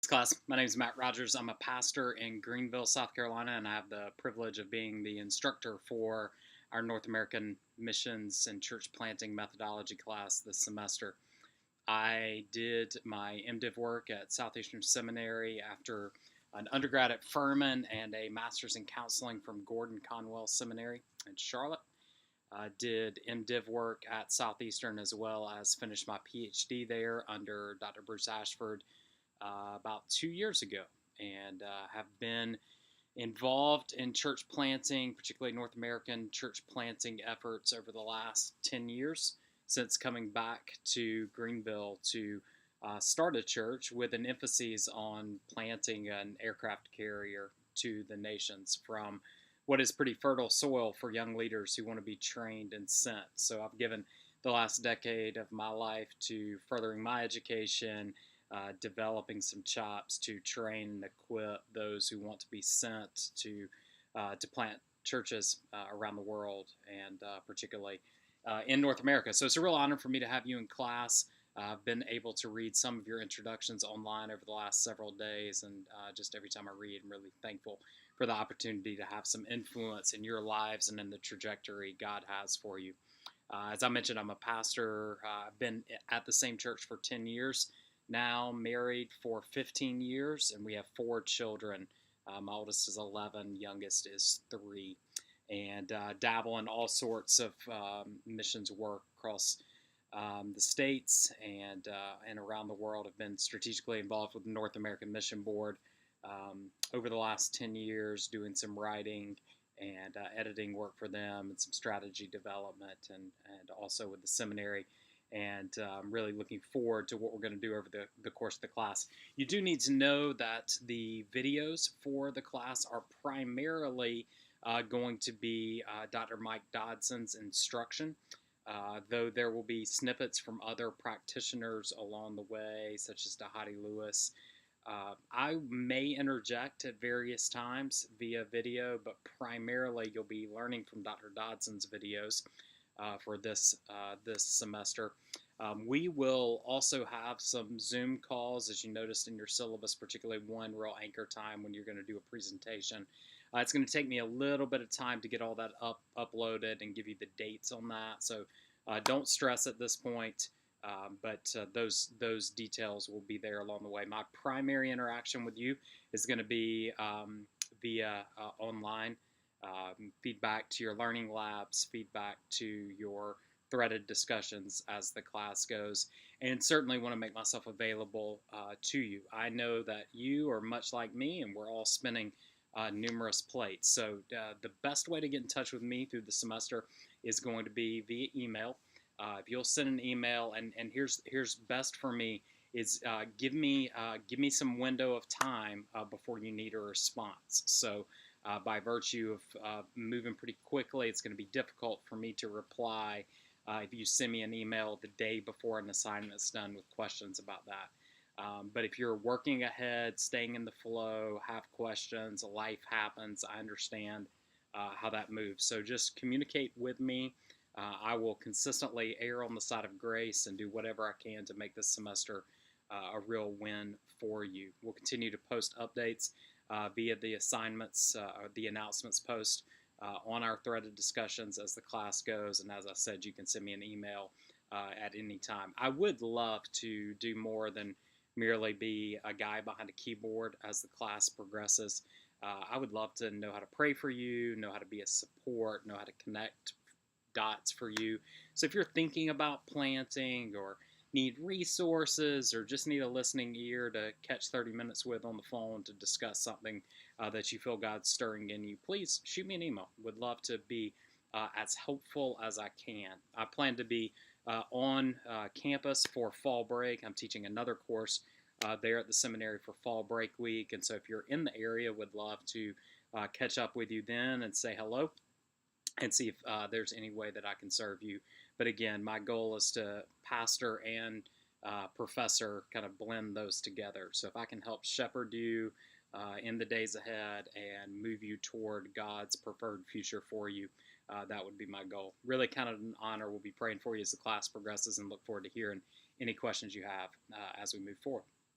Class. My name is Matt Rogers. I'm a pastor in Greenville, South Carolina, and I have the privilege of being the instructor for our North American Missions and Church Planting Methodology class this semester. I did my MDiv work at Southeastern Seminary after an undergrad at Furman and a master's in counseling from Gordon Conwell Seminary in Charlotte. I did MDiv work at Southeastern as well as finished my PhD there under Dr. Bruce Ashford about 2 years ago, and have been involved in church planting, particularly North American church planting efforts over the last 10 years since coming back to Greenville to start a church with an emphasis on planting an aircraft carrier to the nations from what is pretty fertile soil for young leaders who want to be trained and sent. So I've given the last decade of my life to furthering my education, developing some chops to train and equip those who want to be sent to plant churches around the world, and particularly in North America. So it's a real honor for me to have you in class. I've been able to read some of your introductions online over the last several days, and just every time I read, I'm really thankful for the opportunity to have some influence in your lives and in the trajectory God has for you. As I mentioned, I'm a pastor. I've been at the same church for 10 years now, married for 15 years, and we have 4 children. My oldest is 11, youngest is 3, and dabble in all sorts of missions work across the states and around the world. I've been strategically involved with the North American Mission Board over the last 10 years, doing some writing and editing work for them, and some strategy development, and also with the seminary. And I'm really looking forward to what we're going to do over the course of the class. You do need to know that the videos for the class are primarily going to be Dr. Mike Dodson's instruction, though there will be snippets from other practitioners along the way, such as Dahadi Lewis. I may interject at various times via video, but primarily you'll be learning from Dr. Dodson's videos for this semester. We will also have some Zoom calls, as you noticed in your syllabus, particularly one real anchor time when you're going to do a presentation. It's going to take me a little bit of time to get all that uploaded and give you the dates on that, so don't stress at this point. But those details will be there along the way. My primary interaction with you is going to be via online. Feedback to your learning labs, feedback to your threaded discussions as the class goes, and certainly want to make myself available to you. I know that you are much like me, and we're all spinning numerous plates. So the best way to get in touch with me through the semester is going to be via email. If you'll send an email, and here's best for me is give me some window of time before you need a response. So by virtue of moving pretty quickly, it's going to be difficult for me to reply if you send me an email the day before an assignment is done with questions about that. But if you're working ahead, staying in the flow, have questions, life happens, I understand how that moves. So just communicate with me. I will consistently err on the side of grace and do whatever I can to make this semester a real win for you. We'll continue to post updates via the assignments, or the announcements post on our threaded discussions as the class goes. And as I said, you can send me an email at any time. I would love to do more than merely be a guy behind a keyboard as the class progresses. I would love to know how to pray for you, know how to be a support, know how to connect dots for you. So if you're thinking about planting, or need resources, or just need a listening ear to catch 30 minutes with on the phone to discuss something that you feel God's stirring in you, please shoot me an email. Would love to be as helpful as I can. I plan to be on campus for fall break. I'm teaching another course there at the seminary for fall break week, and so if you're in the area, would love to catch up with you then and say hello and see if there's any way that I can serve you. But again, my goal is to pastor and professor, kind of blend those together. So if I can help shepherd you in the days ahead and move you toward God's preferred future for you, that would be my goal. Really kind of an honor. We'll be praying for you as the class progresses, and look forward to hearing any questions you have as we move forward.